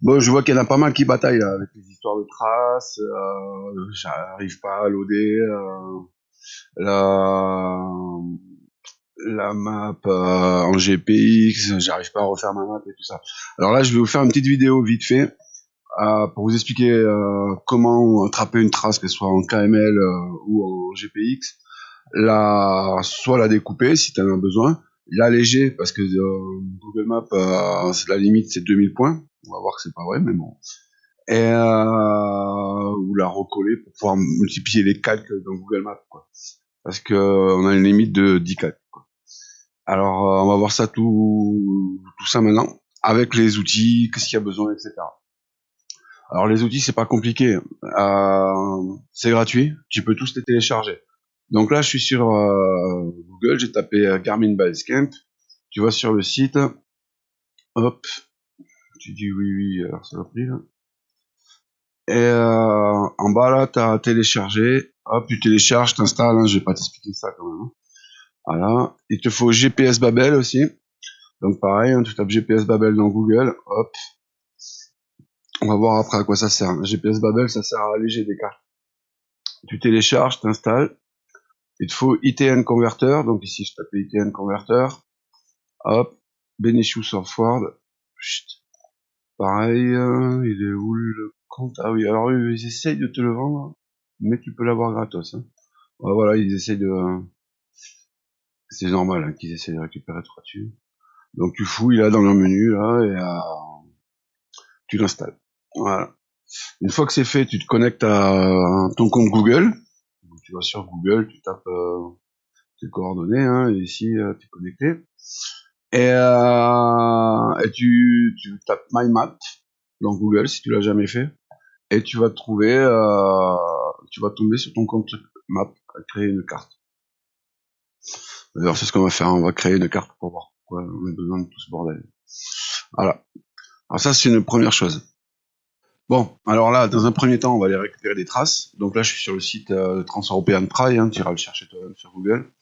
Bon, je vois qu'il y en a pas mal qui bataillent là, avec les histoires de traces. J'arrive pas à loader la, la map en GPX. J'arrive pas à refaire ma map et tout ça. Alors là, je vais vous faire une petite vidéo vite fait pour vous expliquer comment attraper une trace, qu'elle soit en KML ou en GPX. Soit la découper si tu en as besoin, l'alléger parce que Google Maps, c'est la limite, c'est 2000 points. On va voir que c'est pas vrai, mais bon. Et ou la recoller pour pouvoir multiplier les calques dans Google Maps, quoi. Parce que on a une limite de 10 calques, quoi. Alors, on va voir ça tout ça maintenant avec les outils, qu'est-ce qu'il y a besoin, etc. Alors les outils, c'est pas compliqué. C'est gratuit. Tu peux tous les télécharger. Donc là, je suis sur Google. J'ai tapé Garmin Basecamp. Tu vas sur le site. Hop. Tu dis oui, oui. Alors ça va pris là. Et en bas là, t'as téléchargé. Hop, tu télécharges, t'installes. Hein, je vais pas t'expliquer ça quand même. Hein. Voilà. Il te faut GPS Babel aussi. Donc pareil, hein, tu tapes GPS Babel dans Google. Hop. On va voir après à quoi ça sert. GPS Babel, ça sert à alléger des cartes. Tu télécharges, t'installes. Il te faut ITN Converter, donc ici je tape ITN Converter, hop, Beneficius Software, pareil, il est où le compte? Ah oui, alors ils essayent de te le vendre, mais tu peux l'avoir gratos. Hein. Voilà, ils essayent de... c'est normal hein, qu'ils essayent de récupérer toi dessus. Donc tu fouilles là dans le menu, là, et tu l'installes. Voilà. Une fois que c'est fait, tu te connectes à ton compte Google. Donc, tu vas sur Google, tu tapes tes coordonnées, hein, et ici, tu es connecté. Et tu tapes My Map dans Google si tu l'as jamais fait, et tu vas trouver, tu vas tomber sur ton compte Map, créer une carte. D'ailleurs, c'est ce qu'on va faire, on va créer une carte pour voir pourquoi on a besoin de tout ce bordel. Voilà. Alors ça, c'est une première chose. Bon, alors là, dans un premier temps, on va aller récupérer des traces. Donc là, je suis sur le site Trans-European Trail, hein, tu iras le chercher toi-même sur Google.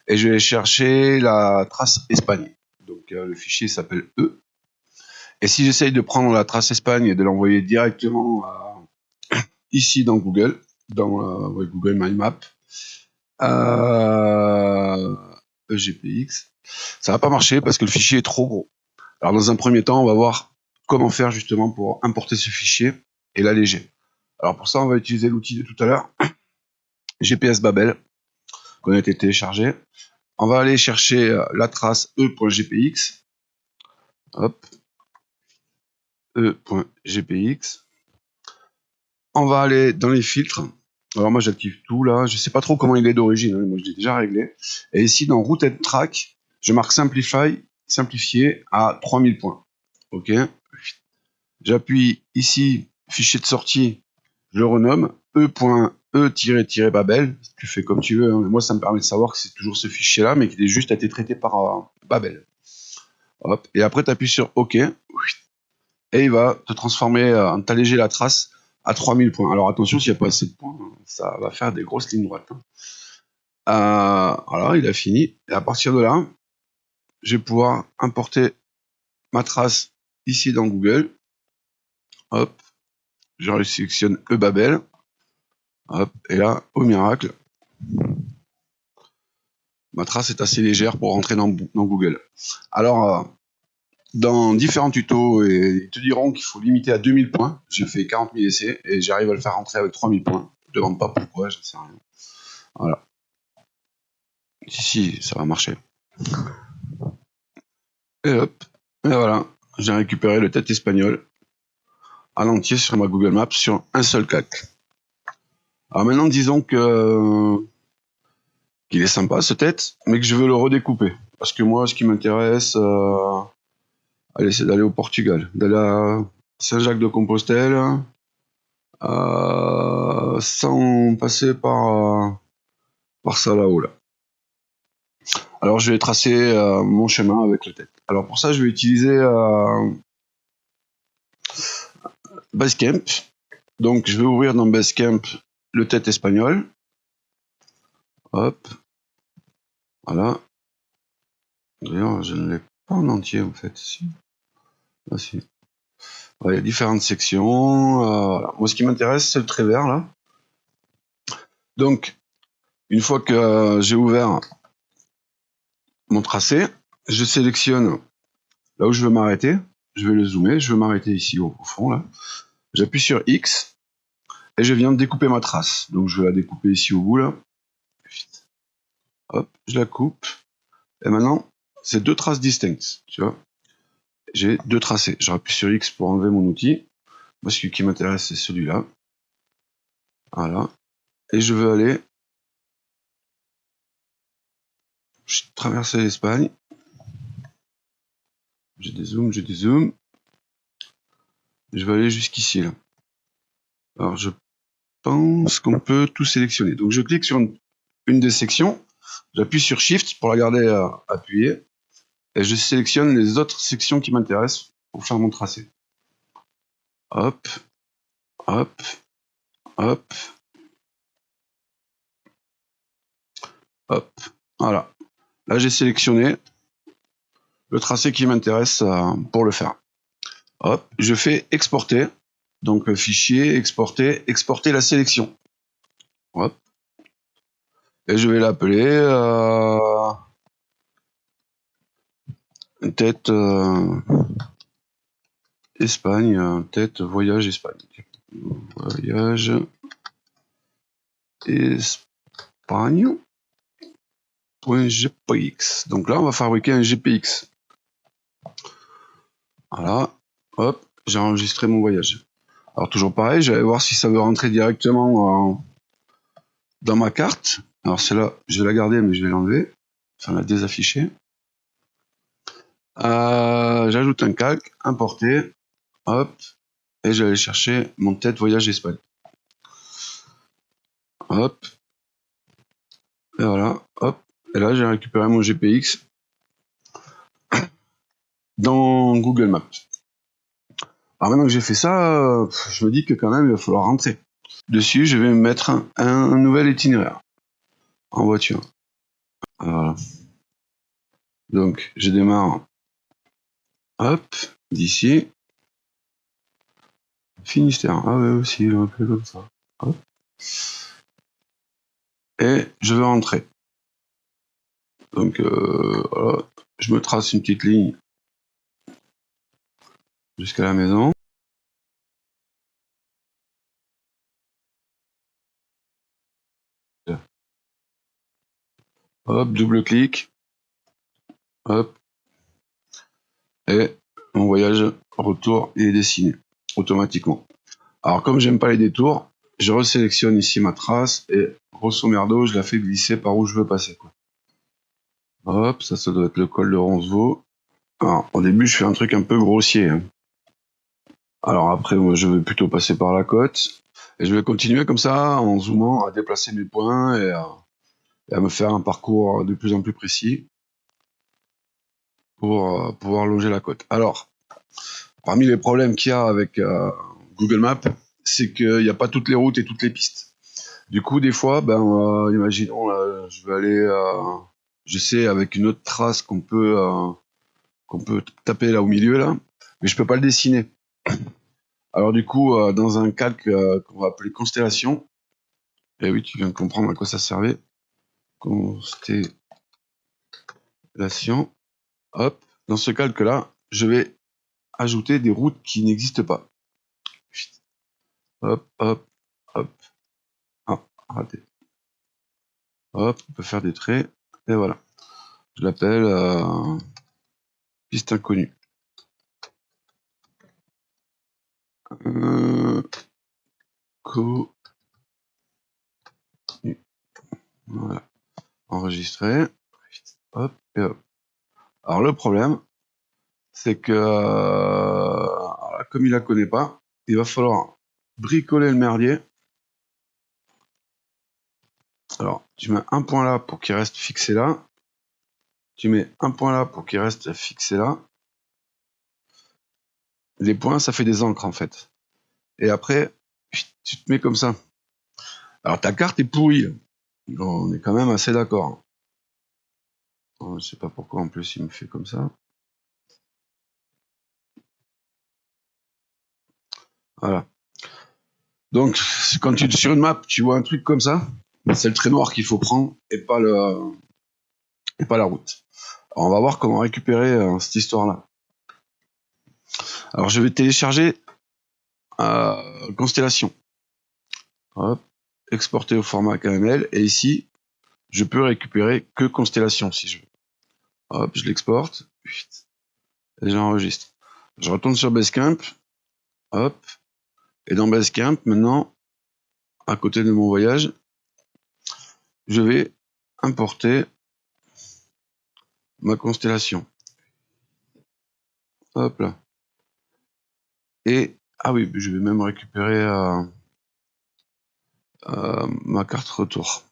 Et je vais chercher la trace Espagne. Donc le fichier s'appelle E. Et si j'essaye de prendre la trace Espagne et de l'envoyer directement ici dans Google, dans Google My Map, EGPX, ça va pas marcher parce que le fichier est trop gros. Alors dans un premier temps, on va voir comment faire justement pour importer ce fichier et l'alléger. Alors pour ça, on va utiliser l'outil de tout à l'heure, GPS Babel, qu'on a été téléchargé. On va aller chercher la trace e.gpx. Hop, e.gpx. On va aller dans les filtres. Alors moi j'active tout là, je sais pas trop comment il est d'origine, hein. Moi je l'ai déjà réglé. Et ici dans Route and Track, je marque simplifié à 3000 points. Ok. J'appuie ici, fichier de sortie, je le renomme e.e-babel. Tu fais comme tu veux, hein. Moi ça me permet de savoir que c'est toujours ce fichier là, mais qu'il est juste été traité par Babel. Hop. Et après tu appuies sur OK. Et il va te transformer, t'alléger la trace à 3000 points. Alors attention, s'il n'y a pas assez de points, ça va faire des grosses lignes droites. Voilà, il a fini. Et à partir de là, je vais pouvoir importer ma trace ici dans Google. Hop, je sélectionne eBabel. Hop, et là, au miracle, ma trace est assez légère pour rentrer dans Google. Alors, dans différents tutos, ils te diront qu'il faut limiter à 2000 points. J'ai fait 40 000 essais et j'arrive à le faire rentrer avec 3000 points. Je ne demande pas pourquoi, je ne sais rien. Voilà. Si, ça va marcher. Et hop, et voilà. J'ai récupéré le tête espagnol à l'entier sur ma Google Maps sur un seul claque. Alors maintenant, disons qu'il est sympa ce tête, mais que je veux le redécouper. Parce que moi, ce qui m'intéresse, allez, c'est d'aller au Portugal, d'aller à Saint-Jacques-de-Compostelle, sans passer par ça là-haut là. Alors je vais tracer mon chemin avec le tête. Alors pour ça, je vais utiliser Basecamp. Donc je vais ouvrir dans Basecamp le tête espagnol. Hop. Voilà. D'ailleurs, je ne l'ai pas en entier en fait. Si. Ah si. Ouais, il y a différentes sections. Voilà. Moi, ce qui m'intéresse, c'est le trait vert, là. Donc, une fois que j'ai ouvert mon tracé, je sélectionne là où je veux m'arrêter. Je vais le zoomer. Je veux m'arrêter ici au fond, là. J'appuie sur X et je viens de découper ma trace. Donc, je vais la découper ici au bout, là. Hop, je la coupe. Et maintenant, c'est deux traces distinctes, tu vois. J'ai deux tracés. Je rappuie sur X pour enlever mon outil. Moi, celui qui m'intéresse, c'est celui-là. Voilà. Et je veux aller traverser l'Espagne. J'ai des zooms, j'ai des zooms. Je vais aller jusqu'ici, là. Alors, je pense qu'on peut tout sélectionner. Donc, je clique sur une des sections. J'appuie sur Shift pour la garder appuyée. Et je sélectionne les autres sections qui m'intéressent pour faire mon tracé. Hop, hop, hop, hop. Voilà. Là, j'ai sélectionné le tracé qui m'intéresse pour le faire. Hop, je fais exporter. Donc, fichier, exporter, exporter la sélection. Hop. Et je vais l'appeler tête Espagne, tête voyage Espagne. Voyage Espagne.gpx. Donc là, on va fabriquer un GPX. Voilà. Hop, j'ai enregistré mon voyage. Alors toujours pareil, je vais voir si ça veut rentrer directement dans ma carte. Alors celle-là, je vais la garder, mais je vais l'enlever. Enfin, la désafficher. J'ajoute un calque, importer. Hop. Et je vais aller chercher mon tête voyage Espagne. Hop. Et voilà. Hop. Et là, j'ai récupéré mon GPX dans Google Maps. Alors maintenant que j'ai fait ça, je me dis que quand même, il va falloir rentrer. Dessus, je vais mettre un nouvel itinéraire en voiture. Voilà. Donc, je démarre. Hop, d'ici. Finistère. Ah ouais, aussi, il est un peu comme ça. Hop. Et je vais rentrer. Donc, voilà. Je me trace une petite ligne jusqu'à la maison. Hop, double-clic. Hop. Et mon voyage retour il est dessiné automatiquement. Alors, comme j'aime pas les détours, je resélectionne ici ma trace et grosso merdo, je la fais glisser par où je veux passer, quoi. Hop, ça doit être le col de Roncevaux. Alors, au début, je fais un truc un peu grossier, hein. Alors après, moi, je vais plutôt passer par la côte. Et je vais continuer comme ça, en zoomant, à déplacer mes points et à me faire un parcours de plus en plus précis pour pouvoir longer la côte. Alors, parmi les problèmes qu'il y a avec Google Maps, c'est qu'il n'y a pas toutes les routes et toutes les pistes. Du coup, des fois, imaginons, là, je vais aller, je sais, avec une autre trace qu'on peut taper là au milieu, là, mais je peux pas le dessiner. Alors du coup, dans un calque qu'on va appeler constellation, et oui, tu viens de comprendre à quoi ça servait. Constellation. Hop. Dans ce calque-là, je vais ajouter des routes qui n'existent pas. Hop, hop, hop. Ah, raté. Hop, on peut faire des traits. Et voilà. Je l'appelle piste inconnue. Voilà. Enregistrer. Hop, et hop. Alors le problème, c'est que comme il la connaît pas, il va falloir bricoler le merdier. Alors, tu mets un point là pour qu'il reste fixé là. Tu mets un point là pour qu'il reste fixé là. Les points, ça fait des encres en fait. Et après, tu te mets comme ça. Alors ta carte est pourrie. On est quand même assez d'accord. Je sais pas pourquoi en plus il me fait comme ça. Voilà. Donc, quand tu es sur une map, tu vois un truc comme ça, c'est le trait noir qu'il faut prendre et pas la route. Alors, on va voir comment récupérer cette histoire-là. Alors, je vais télécharger Constellation. Hop, exporter au format KML. Et ici, je peux récupérer que Constellation si je veux. Hop, je l'exporte. Et j'enregistre. Je retourne sur Basecamp. Hop. Et dans Basecamp, maintenant, à côté de mon voyage, je vais importer ma constellation. Hop là. Et, ah oui, je vais même récupérer ma carte retour.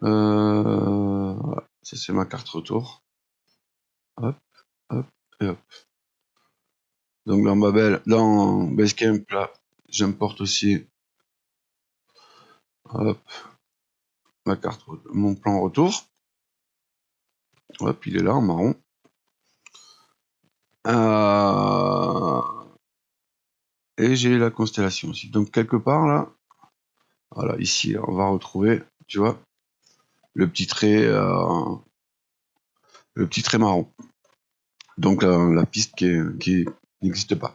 Voilà. Ça, c'est ma carte retour. Hop, hop, et hop. Donc dans Basecamp, là, j'importe aussi hop, ma carte, mon plan retour. Hop, il est là en marron. Et j'ai la constellation aussi. Donc quelque part là, voilà, ici, on va retrouver, tu vois, le petit trait marron. Donc la piste qui n'existe pas.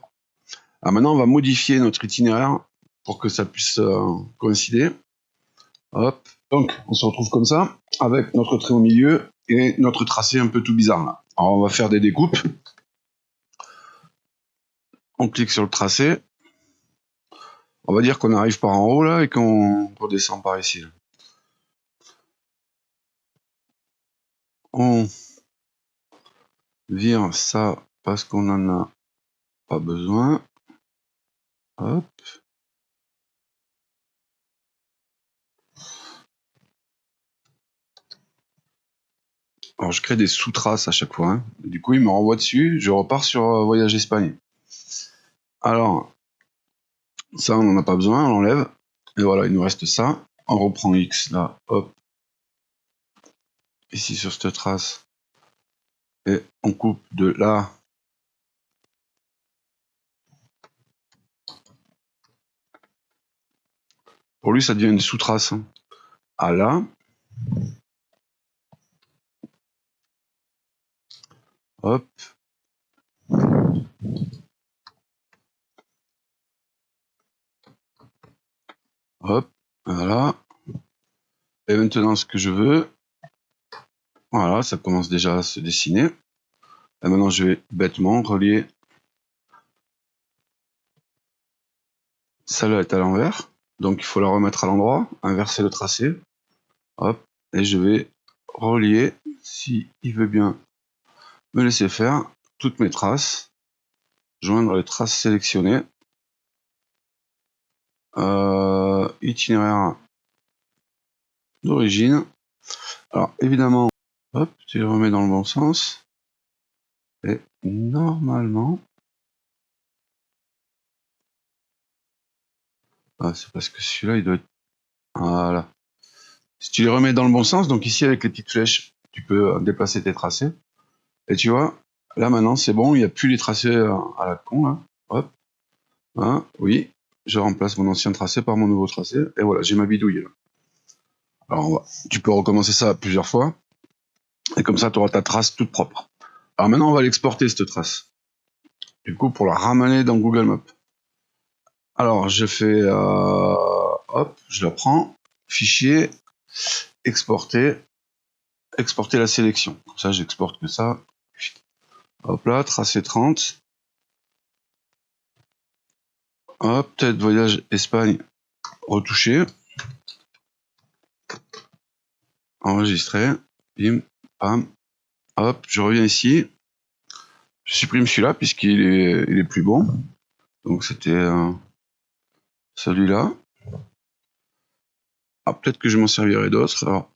Alors maintenant, on va modifier notre itinéraire pour que ça puisse coïncider. Hop. Donc, on se retrouve comme ça, avec notre trait au milieu et notre tracé un peu tout bizarre là. Alors, on va faire des découpes. On clique sur le tracé. On va dire qu'on arrive par en haut là et qu'on redescend par ici. Là. On vire ça parce qu'on en a pas besoin. Hop. Alors je crée des sous-traces à chaque fois. Hein. Du coup, il me renvoie dessus. Je repars sur Voyage Espagne. Alors, ça, on n'en a pas besoin. On l'enlève. Et voilà, il nous reste ça. On reprend X là. Hop. Ici sur cette trace. Et on coupe de là. Pour lui, ça devient une sous-trace. Hein. À là. Hop. Hop. Voilà. Et maintenant, ce que je veux. Voilà, ça commence déjà à se dessiner. Et maintenant, je vais bêtement relier. Celle-là est à l'envers. Donc, il faut la remettre à l'endroit. Inverser le tracé. Hop. Et je vais relier, si il veut bien me laisser faire, toutes mes traces. Joindre les traces sélectionnées. Itinéraire d'origine. Alors, évidemment, hop, tu les remets dans le bon sens. Et normalement... Ah, c'est parce que celui-là, il doit être... Voilà. Si tu les remets dans le bon sens, donc ici, avec les petites flèches, tu peux déplacer tes tracés. Et tu vois, là, maintenant, c'est bon, il n'y a plus les tracés à la con, là. Hop. Hein, oui. Je remplace mon ancien tracé par mon nouveau tracé. Et voilà, j'ai ma bidouille, là. Alors, tu peux recommencer ça plusieurs fois. Et comme ça, tu auras ta trace toute propre. Alors maintenant, on va l'exporter, cette trace. Du coup, pour la ramener dans Google Maps. Alors, je fais... hop, je la prends. Fichier, exporter. Exporter la sélection. Comme ça, j'exporte que ça. Hop là, tracé 30. Hop, tête voyage Espagne retouché. Enregistré. Bim, pam. Hop, je reviens ici. Je supprime celui-là puisqu'il est plus bon. Donc c'était celui-là. Ah, peut-être que je m'en servirai d'autres. Alors,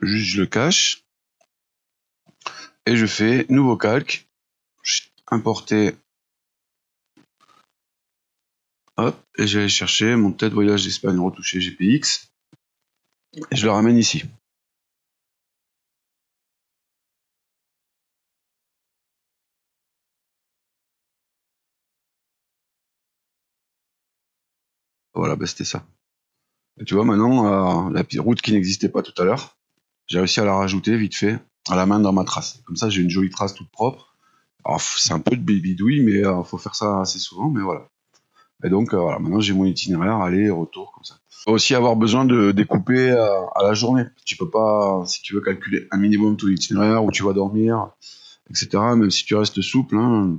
juste je le cache. Et je fais nouveau calque. Importer. Hop, et je vais aller chercher mon tête voyage d'Espagne retouché GPX. Et je le ramène ici. Voilà, bah, c'était ça. Et tu vois, maintenant, la petite route qui n'existait pas tout à l'heure, j'ai réussi à la rajouter vite fait à la main dans ma trace. Comme ça, j'ai une jolie trace toute propre. Alors, c'est un peu de bidouille, mais faut faire ça assez souvent, mais voilà. Et donc, voilà, maintenant j'ai mon itinéraire, aller, retour, comme ça. Tu vas aussi avoir besoin de découper à la journée. Tu peux pas, si tu veux calculer un minimum ton itinéraire, où tu vas dormir, etc., même si tu restes souple, hein,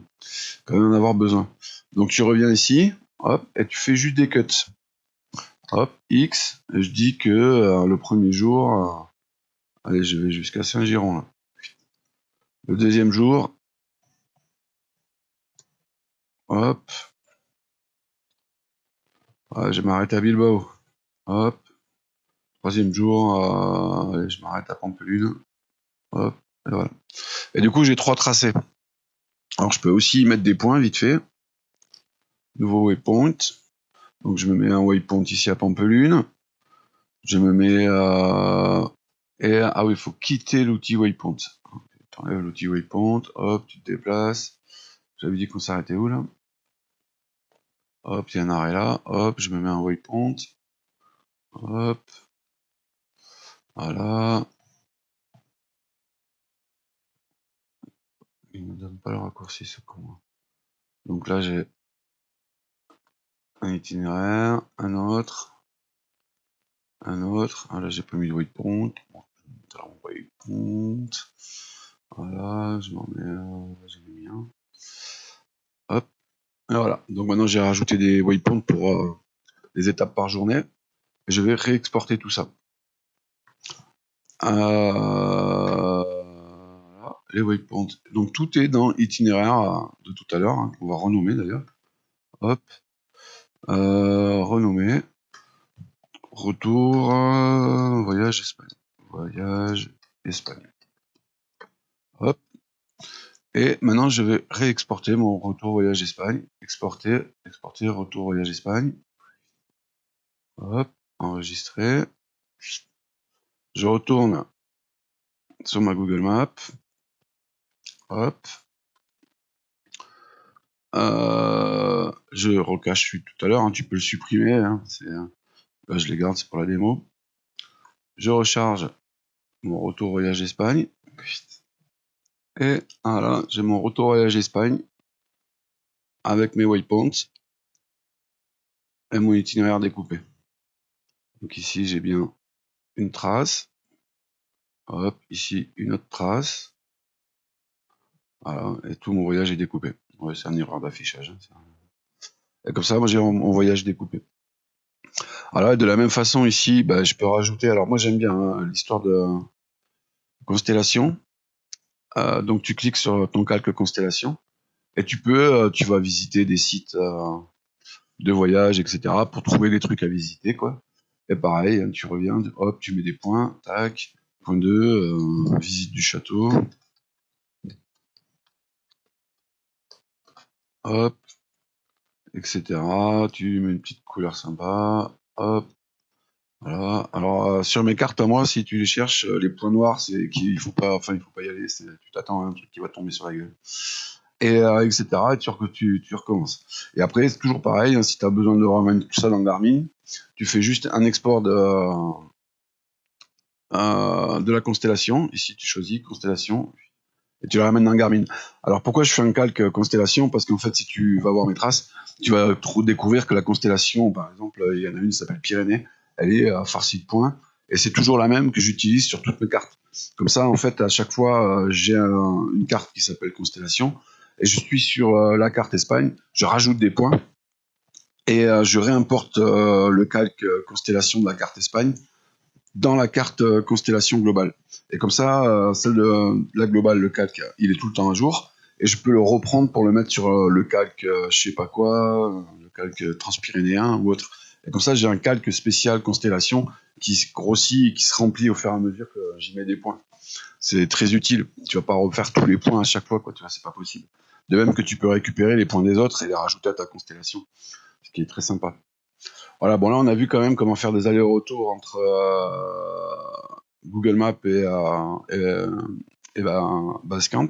quand même en avoir besoin. Donc, tu reviens ici, hop, et tu fais juste des cuts. Hop, X, et je dis que le premier jour, allez, je vais jusqu'à Saint-Giron, là. Le deuxième jour, hop, je m'arrête à Bilbao. Hop, troisième jour, allez, je m'arrête à Pampelune. Hop, et voilà. Et du coup, j'ai 3 tracés. Alors, je peux aussi mettre des points vite fait. Nouveau waypoint. Donc, je me mets un waypoint ici à Pampelune. Je me mets ah oui, il faut quitter l'outil waypoint. Tu enlèves l'outil waypoint, hop, tu te déplaces. J'avais dit qu'on s'arrêtait où là? Hop, il y a un arrêt là, hop, je me mets un waypoint. Hop, voilà. Il ne me donne pas le raccourci ce con. Donc là j'ai un itinéraire, un autre. Ah là j'ai pas mis de waypoint. Bon, je vais mettre un waypoint. Voilà, je m'en mets, j'en ai mis un. Hop, et voilà. Donc maintenant j'ai rajouté des waypoints pour des étapes par journée. Et je vais réexporter tout ça. Voilà, les waypoints. Donc tout est dans l'itinéraire de tout à l'heure, hein, qu'on va renommer d'ailleurs. Hop, renommer. Retour, voyage Espagne. Voyage Espagne. Hop. Et maintenant, je vais réexporter mon retour voyage Espagne. Exporter, exporter, retour voyage Espagne. Hop, enregistrer. Je retourne sur ma Google Maps. Hop. Je recache celui de tout à l'heure, hein, tu peux le supprimer. Hein, là, je les garde, c'est pour la démo. Je recharge mon retour voyage Espagne. Et voilà, j'ai mon retour voyage Espagne avec mes waypoints et mon itinéraire découpé. Donc ici, j'ai bien une trace. Hop, ici, une autre trace. Voilà, et tout mon voyage est découpé. Ouais, c'est une erreur d'affichage. Hein, et comme ça, moi, j'ai mon voyage découpé. Alors, de la même façon, ici, bah, je peux rajouter. Alors, moi, j'aime bien hein, l'histoire de constellation. Donc, tu cliques sur ton calque constellation et tu vas visiter des sites de voyage, etc. pour trouver des trucs à visiter, quoi. Et pareil, hein, tu reviens, hop, tu mets des points, tac, point 2, visite du château, hop, etc. Tu mets une petite couleur sympa, hop, voilà. Alors sur mes cartes à moi, si tu les cherches, les points noirs, c'est qu'il faut pas, enfin il faut pas y aller. Tu t'attends à un truc qui va tomber sur la gueule. Et etc. Et tu recommences. Et après, c'est toujours pareil. Hein, si tu as besoin de remettre tout ça dans Garmin, tu fais juste un export de la constellation. Ici, tu choisis constellation et tu la ramènes dans Garmin. Alors pourquoi je fais un calque constellation? Parce qu'en fait, si tu vas voir mes traces, tu vas découvrir que la constellation, par exemple, il y en a une qui s'appelle Pyrénées, elle est farcie de points et c'est toujours la même que j'utilise sur toutes mes cartes. Comme ça, en fait, à chaque fois, j'ai une carte qui s'appelle constellation et je suis sur la carte Espagne, je rajoute des points et je réimporte le calque constellation de la carte Espagne dans la carte constellation globale. Et comme ça, celle de la globale, le calque, il est tout le temps à jour. Et je peux le reprendre pour le mettre sur le calque, je sais pas quoi, le calque transpyrénéen ou autre. Et comme ça, j'ai un calque spécial constellation qui se grossit et qui se remplit au fur et à mesure que j'y mets des points. C'est très utile. Tu vas pas refaire tous les points à chaque fois, quoi. Tu vois, c'est pas possible. De même que tu peux récupérer les points des autres et les rajouter à ta constellation, ce qui est très sympa. Voilà, bon là on a vu quand même comment faire des allers-retours entre Google Maps et Basecamp.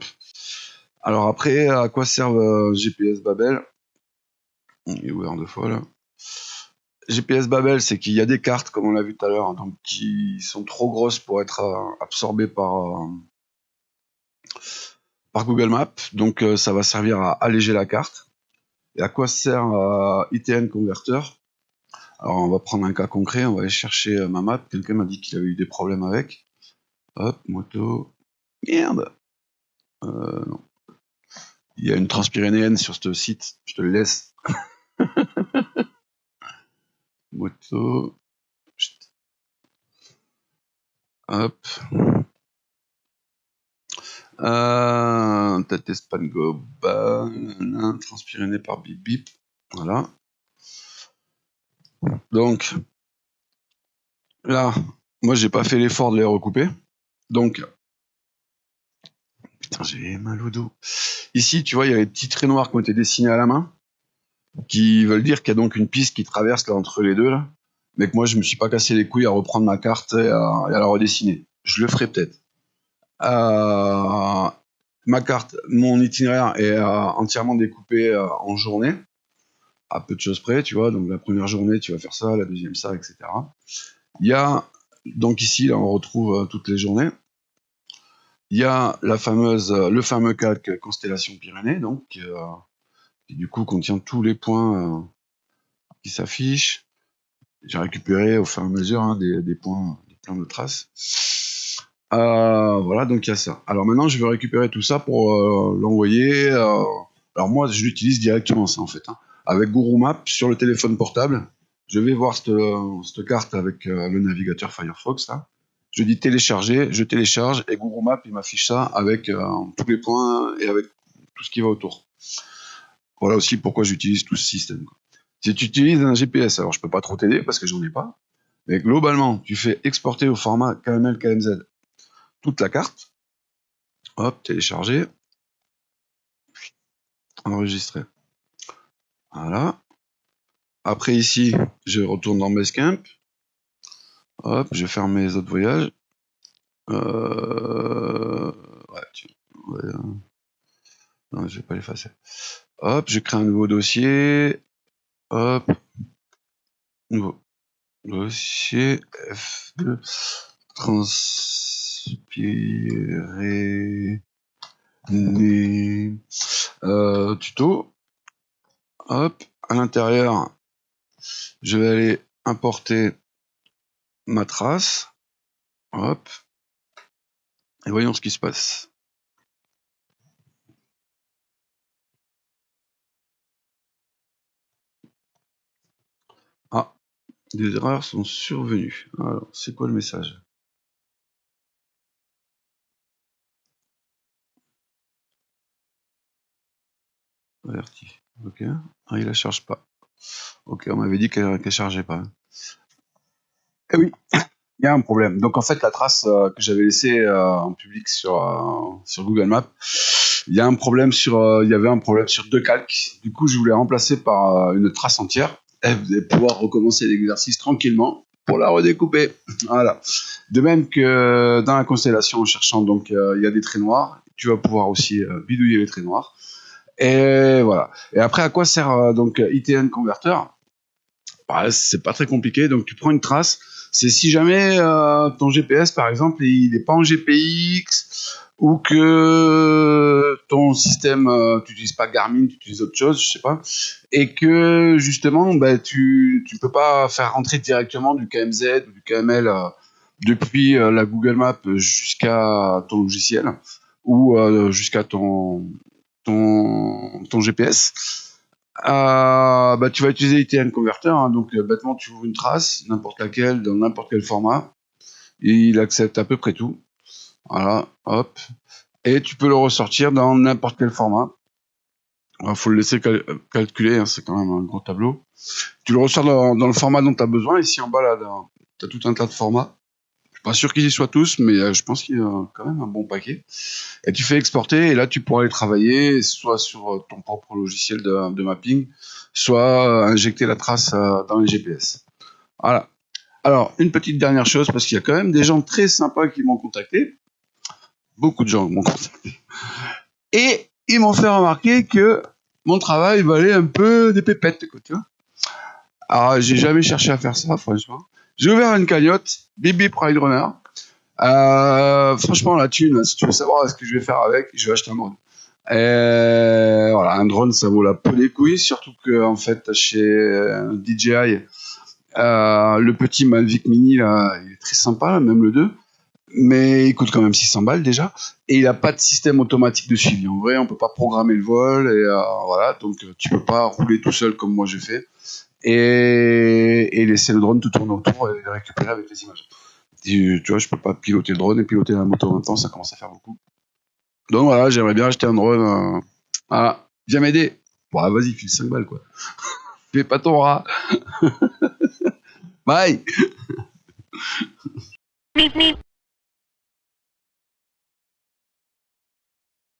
Alors après, à quoi servent GPS Babel? Il est ouvert 2 fois là. GPS Babel, c'est qu'il y a des cartes, comme on l'a vu tout à l'heure, hein, donc qui sont trop grosses pour être absorbées par Google Maps. Donc ça va servir à alléger la carte. Et à quoi sert ITN Converter? Alors on va prendre un cas concret, on va aller chercher ma map. Quelqu'un m'a dit qu'il avait eu des problèmes avec. Hop, moto. Merde. Non. Il y a une transpyrénéenne sur ce site, je te le laisse. Moto. Chut. Hop. Tête Espan Goba. Transpyrénée par Bip Bip. Voilà. Donc, là, moi j'ai pas fait l'effort de les recouper. Donc, putain, j'ai mal au dos. Ici, tu vois, il y a les petits traits noirs qui ont été dessinés à la main, qui veulent dire qu'il y a donc une piste qui traverse là, entre les deux, là. Mais que moi, je me suis pas cassé les couilles à reprendre ma carte et à la redessiner. Je le ferai peut-être. Ma carte, mon itinéraire est entièrement découpé en journées, à peu de choses près, tu vois. Donc la première journée, tu vas faire ça, la deuxième ça, etc. Il y a, donc ici, là, on retrouve toutes les journées. Il y a le fameux calque Constellation Pyrénées, donc, qui du coup contient tous les points qui s'affichent. J'ai récupéré au fur et à mesure hein, des points, des plans de traces. Voilà, donc il y a ça. Alors maintenant, je vais récupérer tout ça pour l'envoyer. Alors moi, je l'utilise directement, ça en fait. Hein. Avec Guru Maps sur le téléphone portable, je vais voir cette carte avec le navigateur Firefox. Là. Je dis télécharger, je télécharge et Guru Maps, il m'affiche ça avec tous les points et avec tout ce qui va autour. Voilà aussi pourquoi j'utilise tout ce système. Quoi. Si tu utilises un GPS, alors je peux pas trop t'aider parce que j'en ai pas, mais globalement, tu fais exporter au format KML, KMZ toute la carte, hop, télécharger, enregistrer. Voilà. Après ici, je retourne dans Basecamp, hop, je ferme mes autres voyages. Non, je vais pas l'effacer. Hop, je crée un nouveau dossier, hop, nouveau dossier F2 transpirer tuto. Hop, à l'intérieur, je vais aller importer ma trace. Hop. Et voyons ce qui se passe. Ah, des erreurs sont survenues. Alors, c'est quoi le message? Averti. Ok. Ah, il la charge pas. Ok, on m'avait dit qu'elle chargeait pas. Eh oui, il y a un problème. Donc en fait, la trace que j'avais laissée en public sur Google Maps, il y a un problème il y avait un problème sur 2 calques. Du coup, je voulais remplacer par une trace entière. Et vous allez pouvoir recommencer l'exercice tranquillement pour la redécouper. Voilà. De même que dans la constellation, en cherchant, donc il y a des traits noirs. Tu vas pouvoir aussi bidouiller les traits noirs. Et voilà. Et après, à quoi sert donc ITN Converter? Bah, c'est pas très compliqué. Donc, tu prends une trace. C'est si jamais ton GPS, par exemple, il n'est pas en GPX ou que ton système, tu n'utilises pas Garmin, tu utilises autre chose, je sais pas, et que justement, bah, tu peux pas faire rentrer directement du KMZ ou du KML depuis la Google Map jusqu'à ton logiciel ou jusqu'à ton GPS. Bah, tu vas utiliser ITN Converter, hein, donc bêtement tu ouvres une trace, n'importe laquelle, dans n'importe quel format, et il accepte à peu près tout. Voilà, hop. Et tu peux le ressortir dans n'importe quel format. Il faut le laisser calculer, hein, c'est quand même un gros tableau. Tu le ressors dans le format dont tu as besoin. Ici en bas, là, tu as tout un tas de formats. Je suis pas sûr qu'ils y soient tous, mais je pense qu'il y a quand même un bon paquet. Et tu fais exporter, et là tu pourras aller travailler, soit sur ton propre logiciel de mapping, soit injecter la trace dans les GPS. Voilà. Alors, une petite dernière chose, parce qu'il y a quand même des gens très sympas qui m'ont contacté. Beaucoup de gens m'ont contacté. Et ils m'ont fait remarquer que mon travail valait un peu des pépettes, quoi, tu vois. Alors, j'ai jamais cherché à faire ça, franchement. J'ai ouvert une cagnotte, Bip Bip Ride Runner. Franchement, la thune, là, si tu veux savoir ce que je vais faire avec, je vais acheter un drone. Voilà, un drone, ça vaut la peau des couilles, surtout que, en fait, chez DJI, le petit Mavic Mini, là, il est très sympa, même le 2. Mais il coûte quand même 600 balles déjà. Et il n'a pas de système automatique de suivi. En vrai, on peut pas programmer le vol. Et voilà, donc tu peux pas rouler tout seul comme moi j'ai fait. Et laisser le drone tout tourner autour et le récupérer avec les images. Tu vois, je peux pas piloter le drone et piloter la moto en même temps, ça commence à faire beaucoup. Donc voilà, j'aimerais bien acheter un drone. Ah, viens m'aider. Bon, vas-y, file 5 balles quoi. Fais pas ton rat. Bye. Meep meep.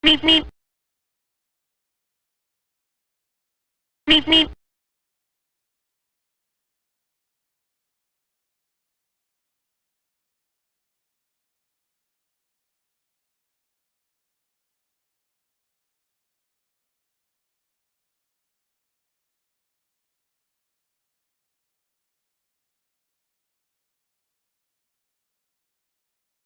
Meep meep. Meep meep.